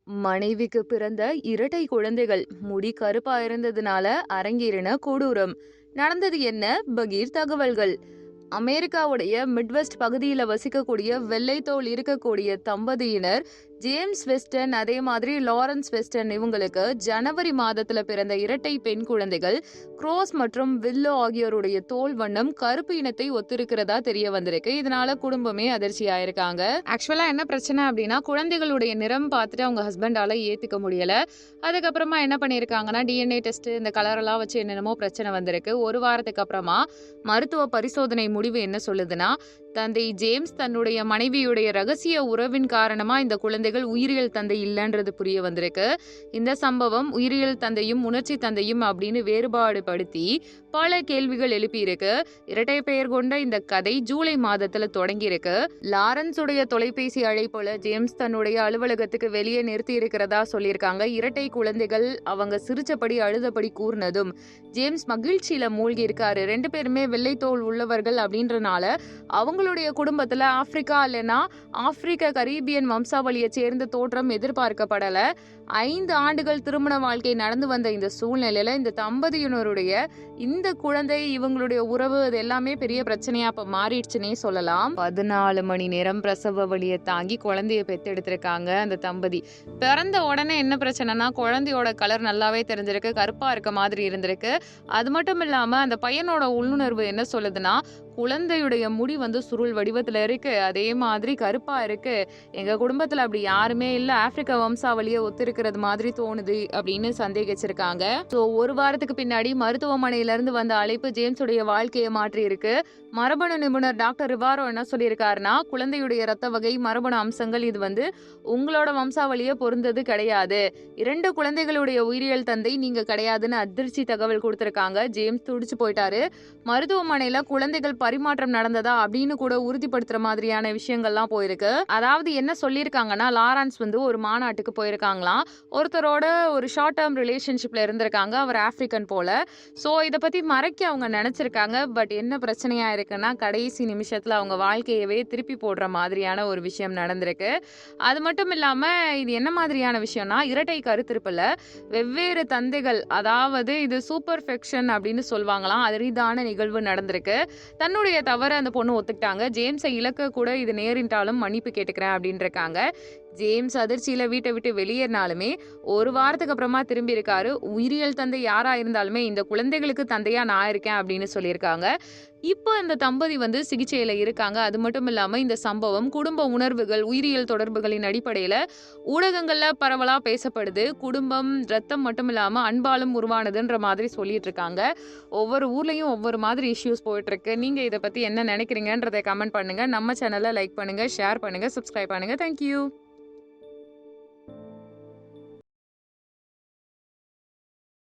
மனைவிக்கு பிறந்த இரட்டை குழந்தைகள் முடி கருப்பா இருந்ததுனால அரங்கேறின கொடூரம். நடந்தது என்ன? பகீர் தகவல்கள். அமெரிக்காவுடைய மிட்வெஸ்ட் பகுதியில வசிக்கக்கூடிய வெள்ளைத்தோல் இருக்கக்கூடிய தம்பதியினர் ஜேம்ஸ் வெஸ்டன் அதே மாதிரி லாரன்ஸ் வெஸ்டன் இவங்களுக்கு ஜனவரி மாதத்துல பிறந்த இரட்டை பெண் குழந்தைகள் குரோஸ் மற்றும் வில்லோ ஆகியோருடைய தோல் வண்ணம் கருப்பு இனத்தை ஒத்திருக்கிறதா தெரிய வந்திருக்கு. இதனால குடும்பமே அதிர்ச்சி ஆயிருக்காங்க. ஆக்சுவலா என்ன பிரச்சனை அப்படின்னா, குழந்தைகளுடைய நிறம் பார்த்துட்டு அவங்க ஹஸ்பண்டால ஏத்துக்க முடியல. அதுக்கப்புறமா என்ன பண்ணியிருக்காங்கன்னா, டிஎன்ஏ டெஸ்ட் இந்த கலரெல்லாம் வச்சு என்னென்னமோ பிரச்சனை வந்திருக்கு. ஒரு வாரத்துக்கு அப்புறமா மருத்துவ பரிசோதனை முடிவு என்ன சொல்லுதுன்னா, தந்தை ஜேம்ஸ் தன்னுடைய மனைவியுடைய ரகசிய உறவின் காரணமா இந்த குழந்தைகள் உயிரியல் தந்தை இல்லைன்றது புரிய வந்திருக்கு. இந்த சம்பவம் உயிரியல் தந்தையும் உணர்ச்சி தந்தையும் அப்படின்னு வேறுபாடு படுத்தி பல கேள்விகள் எழுப்பியிருக்கு. இரட்டை பெயர் கொண்ட இந்த கதை ஜூலை மாதத்துல தொடங்கி இருக்கு. லாரன்ஸ் உடைய தொலைபேசி அழைப்புல ஜேம்ஸ் தன்னுடைய அலுவலகத்துக்கு வெளியே நிறுத்தி இருக்கிறதா சொல்லியிருக்காங்க. இரட்டை குழந்தைகள் அவங்க சிரிச்சபடி அழுதபடி கூர்னதும் ஜேம்ஸ் மகிழ்ச்சியில மூழ்கி இருக்காரு. ரெண்டு பேருமே வெள்ளைத்தோல் உள்ளவர்கள் அப்படின்றனால அவங்களுடைய குடும்பத்துல ஆப்பிரிக்கா இல்லைன்னா ஆப்பிரிக்க கரீபியன் வம்சாவளியை சேர்ந்த தோற்றம் எதிர்பார்க்கப்படல. 5 ஆண்டுகள் திருமண வாழ்க்கை நடந்து வந்த இந்த சூழ்நிலையில இந்த தம்பதியினருடைய இந்த குழந்தை இவங்களுடைய உறவு அது எல்லாமே பெரிய பிரச்சனையா இப்ப மாறிடுச்சுன்னே சொல்லலாம். 14 மணி நேரம் பிரசவ வலியை தாங்கி குழந்தைய பெத்தெடுத்திருக்காங்க அந்த தம்பதி. பிறந்த உடனே என்ன பிரச்சனைனா, குழந்தையோட கலர் நல்லாவே தெரிஞ்சிருக்கு, கருப்பா இருக்க மாதிரி இருந்திருக்கு. அது மட்டும் இல்லாம அந்த பையனோட உள்ளுணர்வு என்ன சொல்லுதுன்னா, குழந்தையுடைய முடி சுருள் வடிவத்துல இருக்கு, அதே மாதிரி கருப்பா இருக்கு, எங்க குடும்பத்துல அப்படி யாருமே இல்ல, ஆப்பிரிக்க வம்சாவளியை ஒத்திருக்கிறது மாதிரி தோணுது அப்படின்னு சந்தேகிச்சிருக்காங்க. ஸோ ஒரு வாரத்துக்கு பின்னாடி மருத்துவமனையில இருந்து வந்த அழைப்பு ஜேம்ஸுடைய வாழ்க்கையை மாற்றி இருக்கு. மரபணு நிபுணர் டாக்டர் ரிவாரோ என்ன சொல்லியிருக்காருன்னா, குழந்தையுடைய ரத்த வகை மரபணு அம்சங்கள் இது உங்களோட வம்சாவளியை பொருந்தது கிடையாது, 2 குழந்தைகளுடைய உயிரியல் தந்தை நீங்க கிடையாதுன்னு அதிர்ச்சி தகவல் கொடுத்திருக்காங்க. ஜேம்ஸ் துடிச்சு போயிட்டாரு. மருத்துவமனையில குழந்தைகள் பரிமாற்றம் நடந்ததா அப்படின்னு கூட உறுதிப்படுத்துற மாதிரியான விஷயங்கள்லாம் போயிருக்கு. அதாவது என்ன சொல்லியிருக்காங்கன்னா, லாரன்ஸ் ஒரு மாநாட்டுக்கு போயிருக்காங்களாம். ஒருத்தரோட ஒரு ஷார்ட் டேர்ம் ரிலேஷன்ஷிப்ல இருந்திருக்காங்க. அவர் ஆப்பிரிக்கன் போல. ஸோ இதை பத்தி மறைக்க அவங்க நினைச்சிருக்காங்க. பட் என்ன பிரச்சனையா இருக்குன்னா, கடைசி நிமிஷத்துல அவங்க வாழ்க்கையவே திருப்பி போடுற மாதிரியான ஒரு விஷயம் நடந்திருக்கு. அது மட்டும் இல்லாம இது என்ன மாதிரியான விஷயம்னா, இரட்டை கருத்திருப்புல வெவ்வேறு தந்தைகள், அதாவது இது சூப்பர்ஃபெக்ஷன் அப்படின்னு சொல்லுவாங்களாம், அரிதான நிகழ்வு நடந்திருக்கு. தன்னுடைய தவற அந்த பொண்ணு ஒத்துக்கிட்டாங்க. ஜேம்ஸை இழக்க கூட இது நேரிட்டாலும் மன்னிப்பு கேட்டுக்கிறேன் அப்படின்னு இருக்காங்க. ஜேம்ஸ் அதிர்ச்சியில வீட்டை விட்டு வெளியேறினாலுமே ஒரு வாரத்துக்கு அப்புறமா திரும்பி இருக்காரு. உயிரியல் தந்தை யாரா இருந்தாலுமே இந்த குழந்தைகளுக்கு தந்தையா நான் இருக்கேன் அப்படின்னு சொல்லியிருக்காங்க. இப்போ இந்த தம்பதி சிகிச்சையில இருக்காங்க. அது மட்டும் இல்லாம இந்த சம்பவம் குடும்ப உணர்வுகள், உயிரியல் தொடர்புகளின் அடிப்படையில ஊடகங்கள்ல பரவலா பேசப்படுது. குடும்பம் ரத்தம் மட்டும் இல்லாம அன்பாலும் உருவானதுன்ற மாதிரி சொல்லிட்டு இருக்காங்க. ஒவ்வொரு ஊர்லயும் ஒவ்வொரு மாதிரி இஷ்யூஸ் போயிட்டு இருக்கு. நீங்க இதை பத்தி என்ன நினைக்கிறீங்கன்றதை கமெண்ட் பண்ணுங்க. நம்ம சேனலை லைக் பண்ணுங்க, ஷேர் பண்ணுங்க, சப்ஸ்கிரைப் பண்ணுங்க. தேங்க்யூ.